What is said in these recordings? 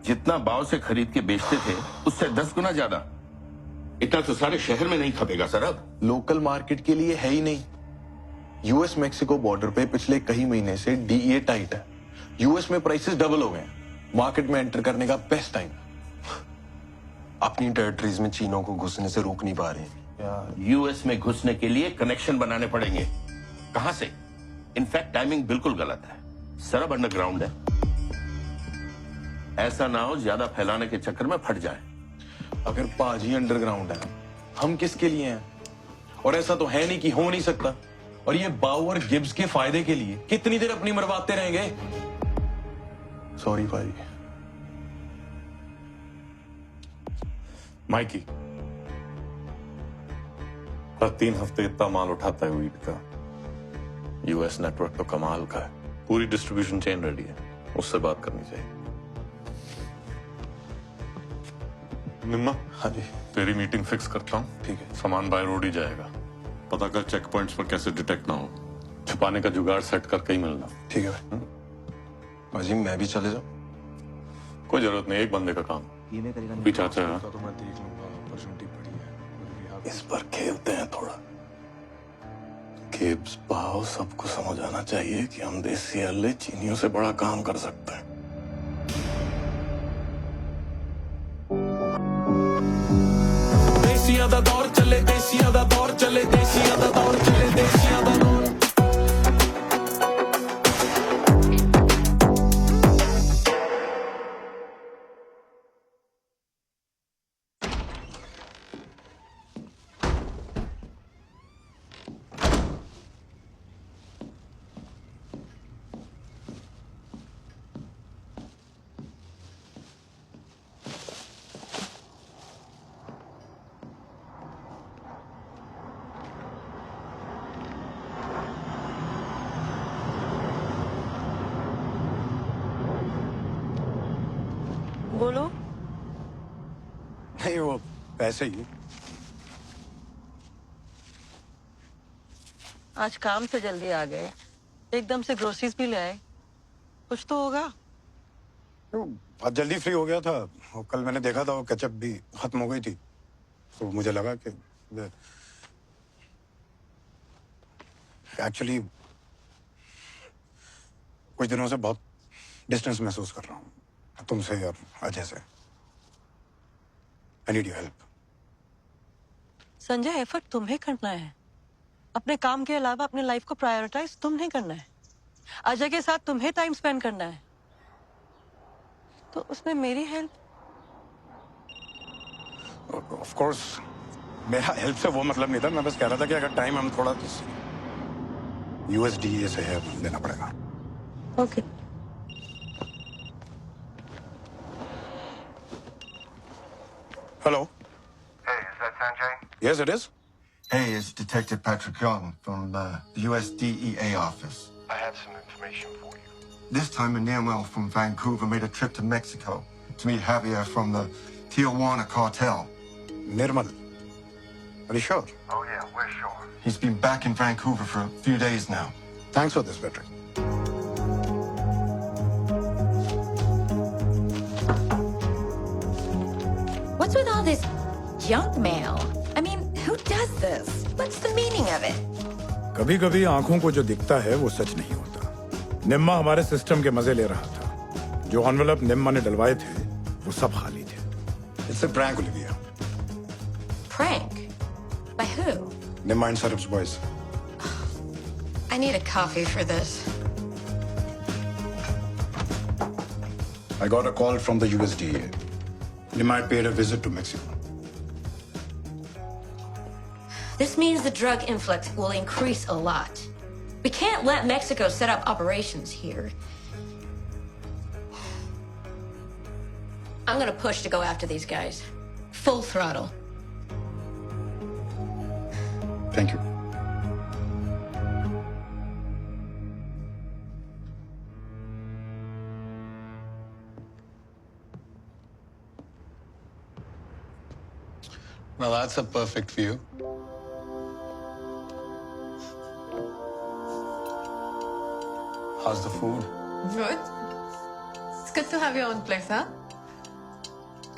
जितना भाव से खरीद के बेचते थे उससे 10 गुना ज्यादा। इतना तो सारे शहर में नहीं खपेगा सर। अब लोकल मार्केट के लिए है ही नहीं। यूएस मेक्सिको बॉर्डर पे पिछले कई महीने से डीईए टाइट है। यूएस में प्राइसेस डबल हो गए हैं। मार्केट में एंटर करने का बेस्ट टाइम। अपनी टेरिटरीज में चीनों को घुसने से रोक नहीं पा रहे हैं। यूएस में घुसने के लिए कनेक्शन बनाने पड़ेंगे। कहां से? इनफैक्ट टाइमिंग बिल्कुल गलत है। सरब अंडरग्राउंड है। ऐसा ना हो ज्यादा फैलाने के चक्कर में फट जाए। अगर पाजी अंडरग्राउंड है, हम किसके लिए हैं? और ऐसा तो है नहीं कि हो नहीं सकता। और ये बाउ और गिब्स के फायदे के लिए कितनी देर अपनी मरवाते रहेंगे? सॉरी भाई। माइकी, हर 3 हफ्ते इतना माल उठाता है वीट का। यूएस नेटवर्क तो कमाल का है। पूरी डिस्ट्रीब्यूशन चेन रेडी है। उससे बात करनी चाहिए। निम्मा, हाँ जी। तेरी मीटिंग फिक्स करता हूँ। ठीक है। सामान बाय रोड ही जाएगा। पता कर चेक पॉइंट्स पर कैसे डिटेक्ट ना हो। छुपाने का जुगाड़ सेट करके ही मिलना। ठीक है भाई। भाजी मैं भी चले जाऊं? कोई जरूरत नहीं, एक बंदे का काम। पीछा अच्छा है। तो मैं देख लूंगा, अपॉर्चुनिटी बड़ी है। इस पर खेलते हैं थोड़ा। गिब्स भाव सबको समझ आना चाहिए कि हम देसी अल्ले चीनियों से बड़ा काम कर सकते हैं। देसियां दा दौर चले, देसियां दा दौर चले, देसियां दा दौर चले, देसियां दा दौर। बोलो। नहीं, वो पैसे ही। आज काम से जल्दी आ गए, एकदम से ग्रोसरीज भी ले आए। कुछ तो होगा। बहुत जल्दी फ्री हो गया था। और कल मैंने देखा था वो केचप भी खत्म हो गई थी, तो मुझे लगा कि एक्चुअली कुछ दिनों से बहुत डिस्टेंस महसूस कर रहा हूँ तुमसे और अजय से। I need your help. Sanjay, effort तुम्हें करना है। अपने काम के अलावा अपने लाइफ को प्रायोरिटाइज तुमने करना है। अजय के साथ तुम्हें टाइम स्पेंड करना है। तो उसमें मेरी हेल्प? ऑफ कोर्स मेरा हेल्प से वो मतलब नहीं था। मैं बस कह रहा था कि अगर टाइम हम थोड़ा यूएसडीए से है देना पड़ेगा। Okay. Hello. Hey, is that Sanjay? Yes, it is. Hey, it's Detective Patrick Young from the US DEA office. I have some information for you. This time, a Manuel from Vancouver made a trip to Mexico to meet Javier from the Tijuana cartel. Nirmal. Are you sure? Oh yeah, we're sure. He's been back in Vancouver for a few days now. Thanks for this, Patrick. What's with all this junk mail? I mean, who does this? What's the meaning of it? कभी-कभी आंखों को जो दिखता है वो सच नहीं होता। निम्मा हमारे सिस्टम के मजे ले रहा था। जो एनवेलप निम्मा ने डलवाए थे वो सब खाली थे। It's a prank, Olivia. Prank? By who? Nimma and Sarab's boys. I need a coffee for this. I got a call from the USDA. Nimma had paid a visit to Mexico. This means the drug influx will increase a lot. We can't let Mexico set up operations here. I'm gonna push to go after these guys. Full throttle. Thank you. Well, that's a perfect view. How's the food? Good. It's good to have your own place, huh?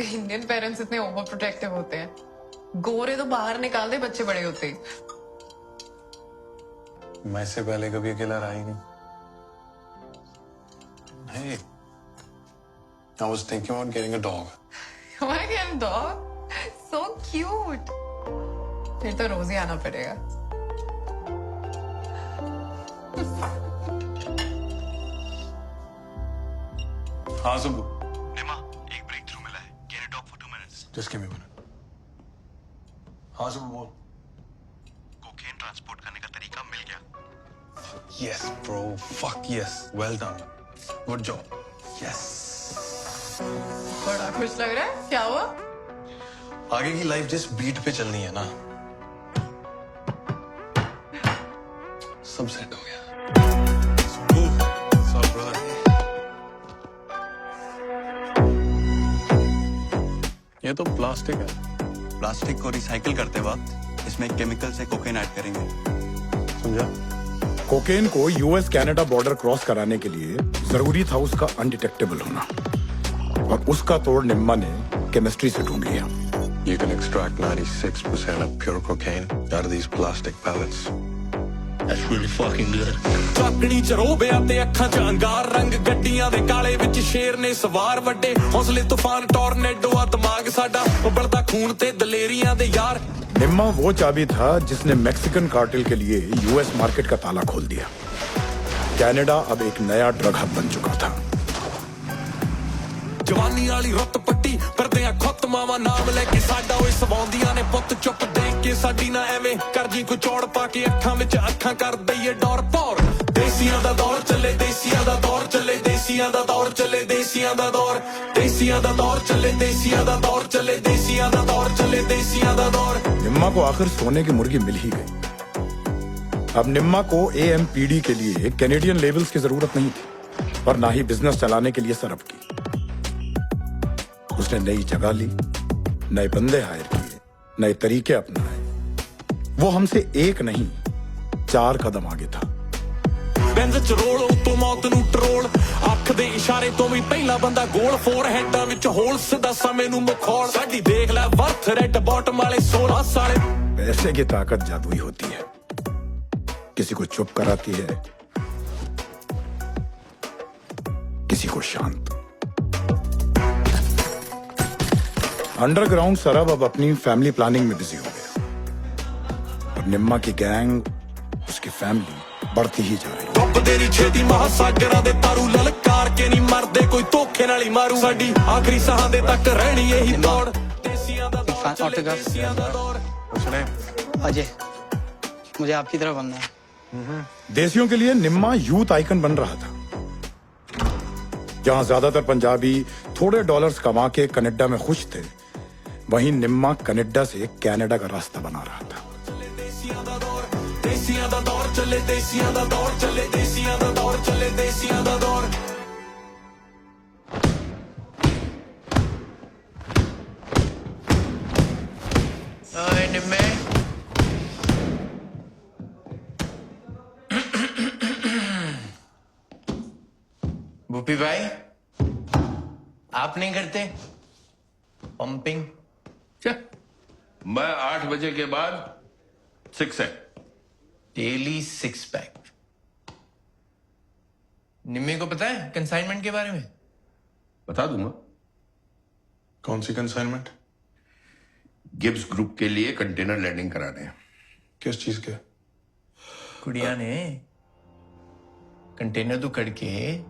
Indian parents इतने over protective होते हैं, गोरे तो बाहर निकाल दे, बच्चे बड़े होते ही। मैं इससे पहले कभी अकेला रहा ही नहीं। Hey, I was thinking about getting a dog. Oh my God, dog, so cute. फिर तो रोज ही आना पड़ेगा। हाँ सुबह। निमा, एक ब्रेक थ्रू मिला है। Can you talk for 2 minutes? Just give me a minute. हाँ सुबह बोल। Cocaine ट्रांसपोर्ट करने का तरीका मिल गया। Yes, bro. Fuck yes. Well done. Good job. Yes. बड़ा खुश लग रहा है, क्या हुआ? आगे की लाइफ जिस बीट पे चलनी है ना, सब सेट हो गया। What's up, brother? ये तो प्लास्टिक है। प्लास्टिक को रिसाइकिल करते वक्त इसमें केमिकल से कोकेन ऐड करेंगे। समझा? कोकेन को यूएस कनाडा बॉर्डर क्रॉस कराने के लिए जरूरी था उसका अनडिटेक्टेबल होना, और उसका तोड़ निम्मा ने केमिस्ट्री से ढूंढ लिया। You can extract 96% of pure cocaine out of these plastic pellets. That's really fucking good. ਚਾਕਣੀ ਚ ਰੋਬਿਆਂ ਤੇ ਅੱਖਾਂ ਚ ਅੰਗਾਰ ਰੰਗ, ਗੱਡੀਆਂ ਦੇ ਕਾਲੇ ਵਿੱਚ ਸ਼ੇਰ ਨੇ ਸਵਾਰ ਵੱਡੇ, ਹੌਸਲੇ ਤੂਫਾਨ ਟੋਰਨੇਡੋ ਆ ਦਿਮਾਗ ਸਾਡਾ, ਉਬਲਦਾ ਖੂਨ ਤੇ ਦਲੇਰੀਆਂ ਦੇ ਯਾਰ। निम्मा वो चाबी था जिसने मैक्सिकन कार्टेल के लिए यूएस मार्केट का ताला खोल दिया। कनाडा अब एक नया ड्रग हब बन चुका था। ਜਵਾਨੀ ਵਾਲੀ ਰੁੱਤ ਪੱਟੀ ਫਿਰਦੇ ਆ ਖੁੱਤ ਮਾਵਾ ਨਾਮ ਲੈ ਕੇ ਸਾਡਾ, ਓਏ ਸਵਾਉਂਦੀਆਂ ਨੇ ਪੁੱਤ ਚੁੱਪ ਦੇਖ ਕੇ ਸਾਡੀ ਨਾ ਐਵੇਂ ਕਰ ਜੀ ਕੋਈ ਚੌੜ ਪਾ ਕੇ ਅੱਖਾਂ ਵਿੱਚ ਅੱਖਾਂ ਕਰ ਦਈਏ ਡੌਰ ਪੌਰ। ਦੇਸੀਆਂ ਦਾ ਦੌਰ ਚੱਲੇ, ਦੇਸੀਆਂ ਦਾ ਦੌਰ ਚੱਲੇ, ਦੇਸੀਆਂ ਦਾ ਦੌਰ ਚੱਲੇ, ਦੇਸੀਆਂ ਦਾ ਦੌਰ, ਦੇਸੀਆਂ ਦਾ ਦੌਰ ਚੱਲੇ, ਦੇਸੀਆਂ ਦਾ ਦੌਰ ਚੱਲੇ, ਦੇਸੀਆਂ ਦਾ ਦੌਰ ਚੱਲੇ, ਦੇਸੀਆਂ ਦਾ ਦੌਰ। निम्मा को आखिर सोने की मुर्गी मिल ही गई। अब निम्मा को एएमपीडी के लिए कैनेडियन लेबल्स की जरूरत नहीं थी, और ना ही बिजनेस चलाने के लिए सरफ की। उसने नई जगह ली, नए बंदे हायर किए, नए तरीके अपनाए। वो हमसे एक नहीं 4 कदम आगे था। ਬੈਂਜ਼ ਚ ਰੋਲ ਉਤੋਂ ਮੌਤ ਨੂੰ ਟਰੋਲ, ਅੱਖ ਦੇ ਇਸ਼ਾਰੇ ਤੋਂ ਵੀ ਪਹਿਲਾਂ ਬੰਦਾ ਗੋਲ, 4 ਹੈਡਾਂ ਵਿੱਚ ਹੋਲ ਸਿੱਧਾ ਸਮੇਂ ਨੂੰ ਮਖੌਲ, ਸਾਡੀ ਦੇਖ ਲੈ ਵਰਥ ਰੈਡ ਬਾਟਮ ਵਾਲੇ 16 ਸਾਲੇ। पैसे की ताकत जादुई होती है, किसी को चुप कराती है, किसी को शांत। अंडरग्राउंड सरब अब अपनी फैमिली प्लानिंग में बिजी हो गया, और निम्मा की गैंग, उसकी फैमिली बढ़ती ही जा रही। ਡੁੱਬਦੇ ਨੀ ਛੇਤੀ ਮਹਾਸਾਗਰਾਂ ਦੇ ਤਾਰੂ, ਲਲਕਾਰ ਕੇ ਨਹੀਂ ਮਰਦੇ ਕੋਈ ਧੋਖੇ ਨਾਲ ਹੀ ਮਾਰੂ, ਸਾਡੀ ਆਖਰੀ ਸਾਹਾਂ ਦੇ ਤੱਕ ਰਹਿਣੀ ਇਹੀ ਦੌੜ। ਦੇਸੀਆਂ ਦਾ ਦੌਰ ਚੱਲੇ, ਦੇਸੀਆਂ ਦਾ ਦੌਰ। अजय, मुझे आपकी तरह बनना है। देसियों के लिए निम्मा यूथ आइकन बन रहा था। जहां ज्यादातर पंजाबी थोड़े डॉलर्स कमा के कनाडा में खुश थे, वहीं निम्मा कनाडा से कनाडा का रास्ता बना रहा था। ਦੇਸੀਆਂ ਦਾ ਦੌਰ, ਦੇਸੀਆਂ ਦਾ ਦੌਰ ਚੱਲੇ, ਦੇਸੀਆਂ ਦਾ ਦੌਰ ਚੱਲੇ, ਦੇਸੀਆਂ ਦਾ ਦੌਰ ਚੱਲੇ, ਦੇਸੀਆਂ ਦਾ ਦੌਰ। ओए निम्मे, भूपी भाई, आप नहीं करते पंपिंग? मैं 8 बजे के बाद 6 है। Daily 6 pack. निम्मे को पता है कंसाइनमेंट के बारे में? बता दूंगा। कौन सी कंसाइनमेंट? गिब्स ग्रुप के लिए कंटेनर लैंडिंग कराने हैं। किस चीज के? कुड़िया ने कंटेनर तो करके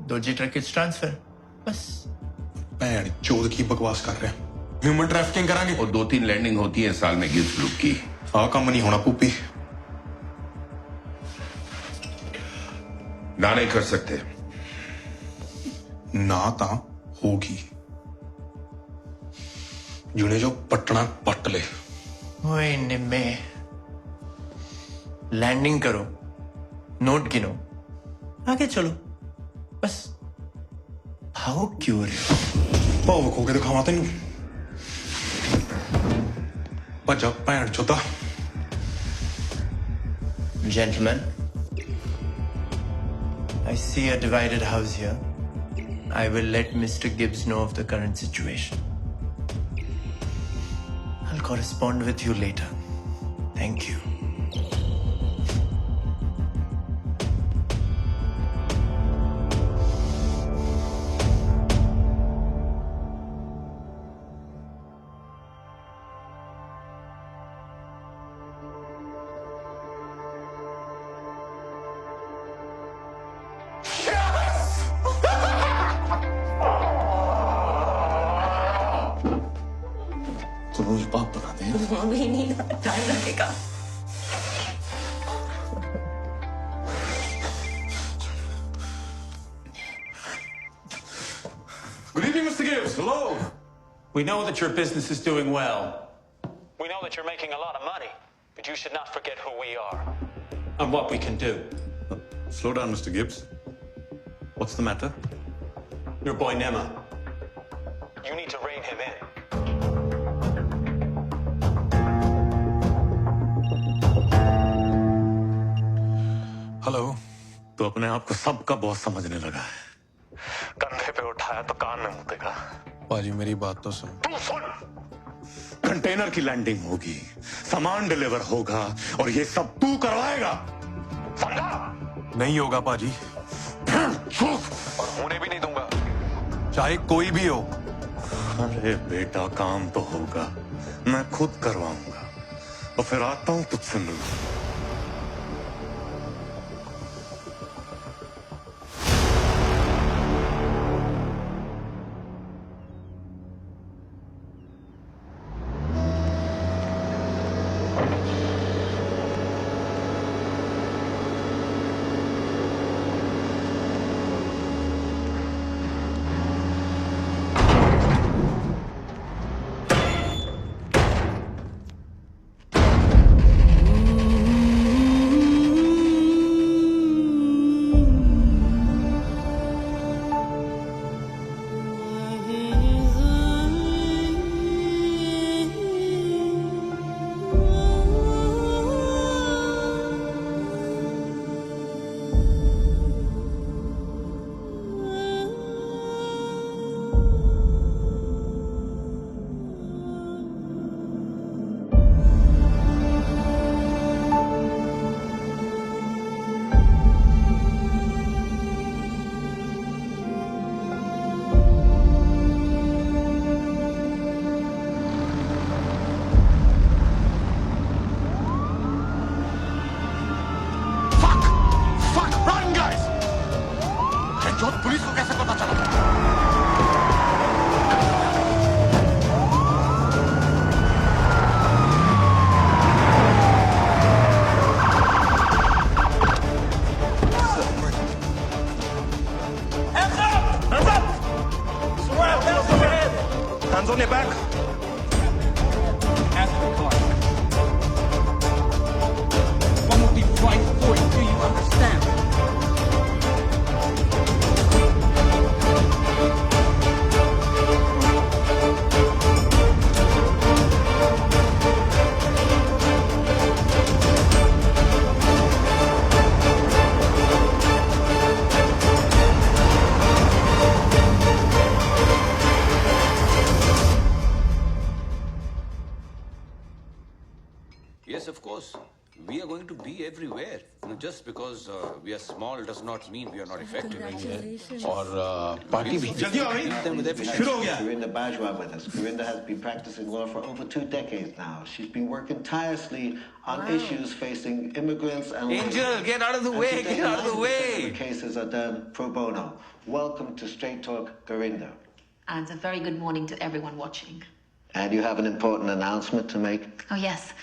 2 ट्रक ट्रांसफर, बस। भैन चोद की बकवास कर रहे हैं। ह्यूमन ट्रैफिकिंग करांगे? और 2-3 लैंडिंग होती है साल में गिब्स ग्रुप की। आ काम नहीं होना पुप्पी। ना नहीं कर सकते। ना ता होगी, जिन्हें जो पटना पट ले। ओए निम्मे, लैंडिंग करो, नोट गिनो, आगे चलो, बस। भाव क्यों रहे हो? भाव खो के दिखावा तेन। भजा भैन चोदा। Gentlemen, I see a divided house here. I will let Mr. Gibbs know of the current situation. correspond with you later. Thank you. तो मुझे बाप बना दे। अभी नहीं, टाइम लगेगा। Good evening, Mr. Gibbs. Hello. We know that your business is doing well. We know that you're making a lot of money, but you should not forget who we are. And what we can do. Slow down, Mr. Gibbs. What's the matter? Your boy Nema. You need to rein him in. Hello. तो अपने आप को सबका boss समझने लगा है। कंधे पे उठाया तो कान में मुतेगा। पाजी मेरी बात तो सुन। तू सुन। कंटेनर की लैंडिंग होगी, सामान डिलीवर होगा और ये सब तू करवाएगा, समझा? नहीं होगा पाजी। और होने भी नहीं दूंगा, चाहे कोई भी हो। अरे बेटा काम तो होगा, मैं खुद करवाऊंगा और फिर आता हूं तुझसे मिलने। पुलिस को कैसे पता चला? Hands on your back. Ask the car. One will be right for you. Do you understand? Yes, of course. We are going to be everywhere. Just because we are small does not mean we are not effective. और party भी जल्दी आओ भाई शुरू हो गया। Gorinda Bajwa with us. Gorinda has been practicing law for over 2 decades now. She's been working tirelessly on issues facing immigrants and Angel, get out of the way! Get out of the way! Cases are done pro bono. Welcome to Straight Talk, Gorinda. And a very good morning to everyone watching. And you have an important announcement to make. Oh, yes.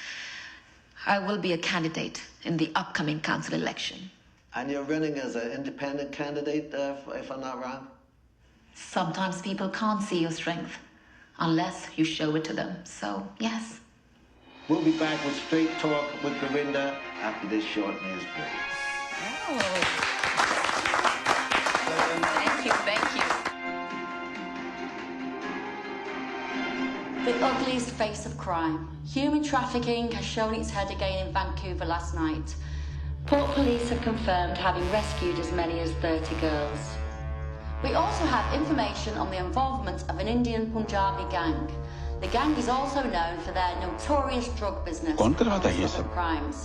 I will be a candidate in the upcoming council election. And you're running as an independent candidate, if I'm not wrong? Sometimes people can't see your strength unless you show it to them. So, yes. We'll be back with Straight Talk with Gorinda after this short news break. Oh. Thank you, thank you. The ugliest face of crime. Human trafficking has shown its head again in Vancouver last night. Port Police have confirmed having rescued as many as 30 girls. We also have information on the involvement of an Indian Punjabi gang. The gang is also known for their notorious drug business कौन करवाता है and ये other सब? crimes.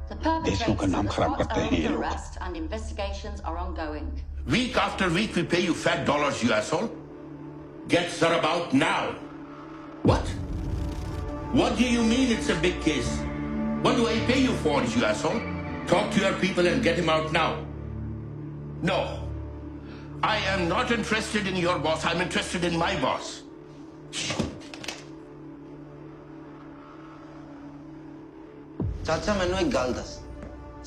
The देशों का perpetrators नाम of the खराब plot करते are हैं ये under लोग। arrest and investigations are ongoing. Week after week, we pay you fat dollars, you asshole. Get Sarab out now. What? What do you mean it's a big case? What do I pay you for, you asshole? Talk to your people and get him out now. No. I am not interested in your boss. I'm interested in my boss. चाचा मैनू एक गल दस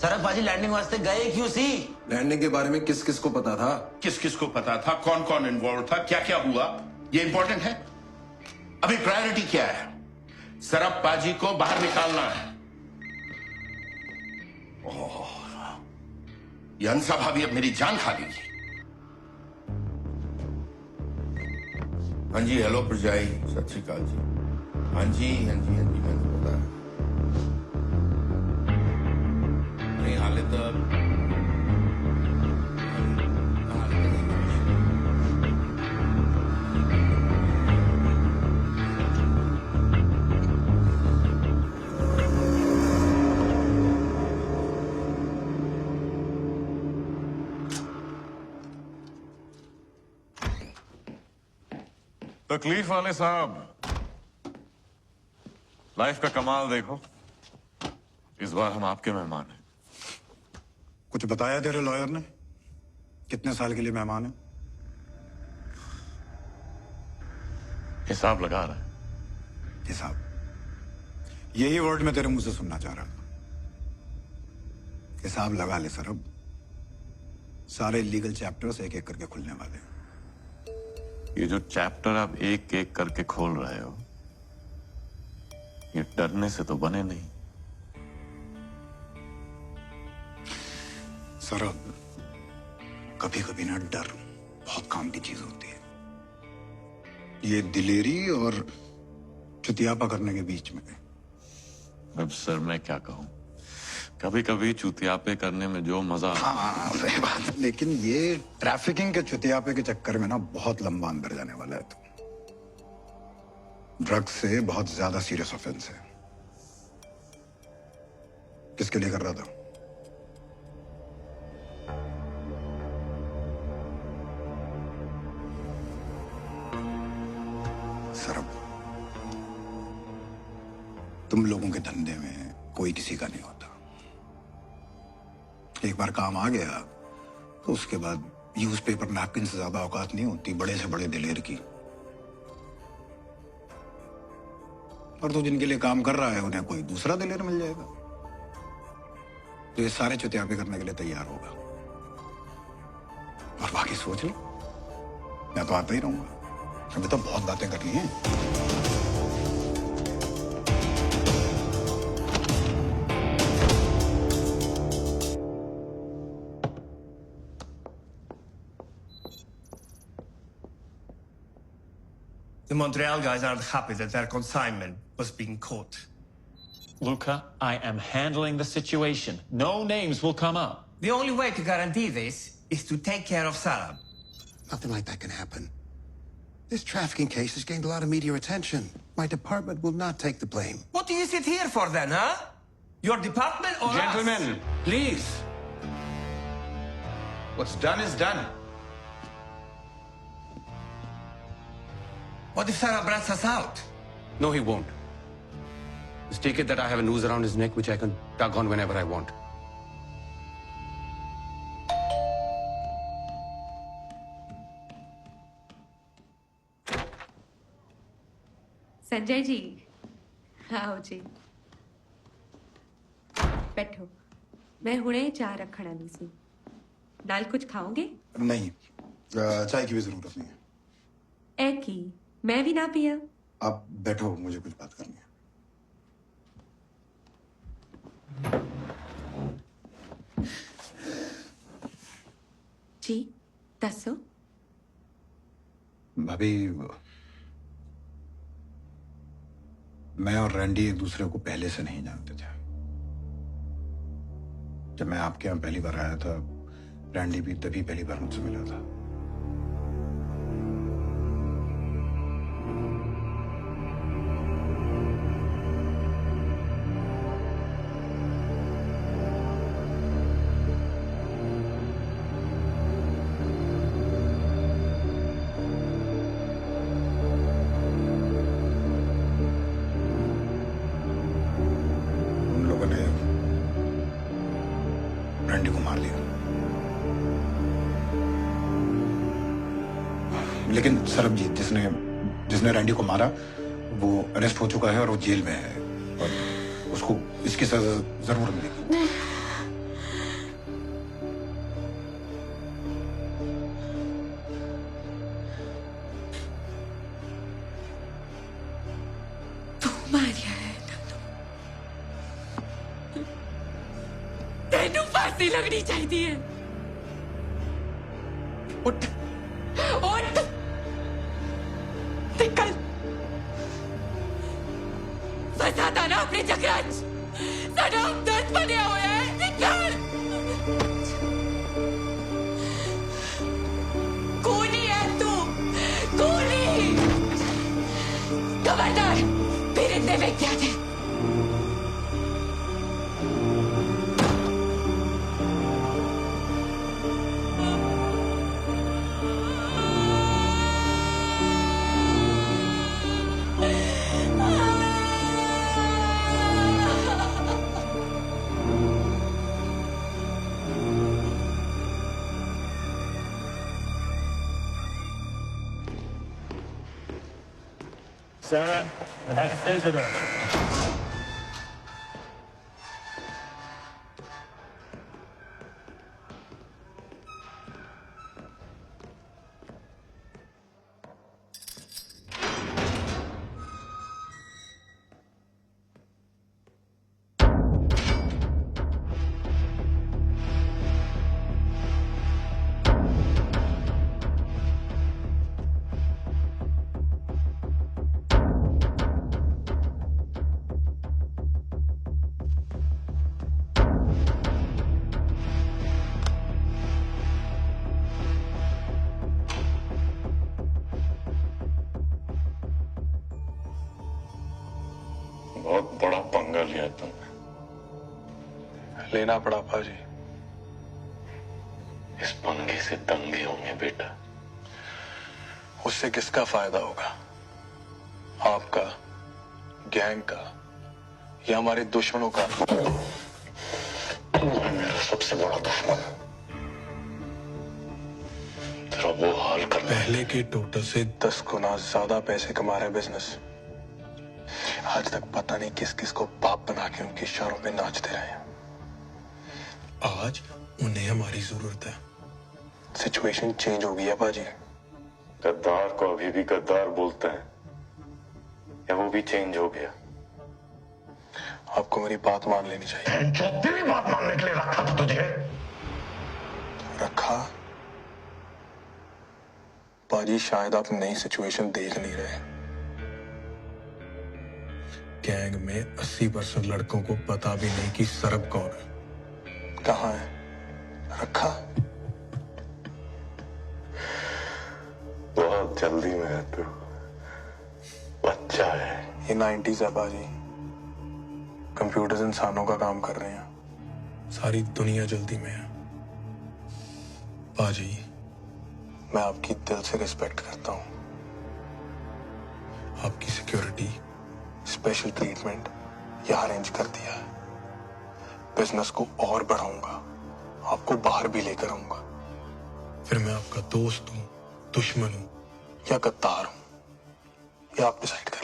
सरब भाजी landing वास्ते गए क्यों सी? लैंडिंग के बारे में किस किस को पता था? किस किस को पता था, कौन कौन इन्वॉल्व था, क्या क्या हुआ, ये इंपॉर्टेंट है? अभी प्रायोरिटी क्या है? सरब पाजी को बाहर निकालना है। ये हंसा भाभी अब मेरी जान खा लेगी। हाँ जी, हेलो प्रजाई, सत श्री अकाल जी। हाँ जी, हाँ जी, हाँ जी, मैंने पता है। नहीं हाले तो तकलीफ वाले साहब, लाइफ का कमाल देखो। इस बार हम आपके मेहमान हैं। कुछ बताया तेरे लॉयर ने? कितने साल के लिए मेहमान है? हिसाब लगा रहा है। हिसाब, यही वर्ड मैं तेरे मुंह से सुनना चाह रहा था। हिसाब लगा ले सरब, सारे लीगल चैप्टर्स एक एक करके खुलने वाले हैं। ये जो चैप्टर आप एक एक करके खोल रहे हो, ये डरने से तो बने नहीं। सरब, कभी कभी ना डर बहुत काम की चीज होती है। ये दिलेरी और चुतियापा करने के बीच में। अब सर मैं क्या कहूं, कभी कभी चुतियापे करने में जो मजा। हाँ सही बात है, लेकिन ये ट्रैफिकिंग के चुतियापे के चक्कर में ना बहुत लंबा अंदर जाने वाला है। तो ड्रग्स से बहुत ज्यादा सीरियस ऑफेंस है। किसके लिए कर रहा था? सरब, तुम लोगों के धंधे में कोई किसी का नहीं होता। एक बार काम आ गया तो उसके बाद न्यूज़पेपर नैपकिन से ज्यादा औकात नहीं होती बड़े से बड़े दिलेर की। और तो जिनके लिए काम कर रहा है उन्हें कोई दूसरा दिलेर मिल जाएगा तो ये सारे चुतियापे करने के लिए तैयार होगा। और बाकी सोच लो, मैं तो आता ही रहूंगा। अभी तो बहुत बातें करनी है। The Montreal guys aren't happy that their consignment was being caught. Luca, I am handling the situation. No names will come up. The only way to guarantee this is to take care of Sarab. Nothing like that can happen. This trafficking case has gained a lot of media attention. My department will not take the blame. What do you sit here for then, huh? Your department or Gentlemen, please. What's done is done. What if Sarab rats us out? No, he won't. Just take it that I have a noose around his neck which I can tug on whenever I want. Sanjay ji, आओ जी, बैठो। मैं हुणे चाह रखण आनी सी। नाल कुछ खाओगे? नहीं, चाय की भी जरूरत नहीं है। ए की मैं भी ना पिया। आप बैठो, मुझे कुछ बात करनी है। जी दसो। भाभी, मैं और रैंडी एक दूसरे को पहले से नहीं जानते थे। जब मैं आपके यहाँ पहली बार आया था, रैंडी भी तभी पहली बार मुझसे मिला था। लेकिन सरबजीत जिसने रैंडी को मारा वो अरेस्ट हो चुका है और वो जेल में है और उसको इसकी सजा जरूर मिलेगी। तेनू फांसी लगनी चाहिए। उठ उठ निकल फसाता ना अपने चक्कर साडा हमदर्द बनिया हुआ है। निकल कौनी है तू कौनी खबरदार फिर इतने में क्या थे। Sarah, the next visitor. बहुत बड़ा पंगा लिया तुमने। लेना पड़ा पाजी। इस पंगे से दंगे होंगे बेटा। उससे किसका फायदा होगा? आपका, गैंग का या हमारे दुश्मनों का? मेरा सबसे बड़ा दुश्मन तेरा वो हाल कर। पहले के टोटल से 10 गुना ज्यादा पैसे कमा रहा है बिजनेस। आज तक पता नहीं किस किस को बाप बना के उनके इशारों पे नाचते रहे हैं। आज उन्हें हमारी जरूरत है। सिचुएशन चेंज हो गई है बाजी। गद्दार को अभी भी गद्दार बोलते हैं या वो भी चेंज हो गया? आपको मेरी बात मान लेनी चाहिए। तेरी बात मानने के लिए रखा था तुझे। रखा? बाजी शायद आप नई सिचुएशन देख नहीं रहे। गैंग में 80% लड़कों को पता भी नहीं कि सरब कौन है, कहाँ है। रखा? बहुत जल्दी में है तू, बच्चा है। ये 90s है बाजी। कंप्यूटर्स इंसानों का काम कर रहे हैं। सारी दुनिया जल्दी में है बाजी। मैं आपकी दिल से रिस्पेक्ट करता हूं। आपकी सिक्योरिटी, स्पेशल ट्रीटमेंट यहां अरेंज कर दिया है। बिजनेस को और बढ़ाऊंगा, आपको बाहर भी लेकर आऊंगा। फिर मैं आपका दोस्त हूं, दुश्मन हूं या गद्दार हूं, ये आप डिसाइड करें।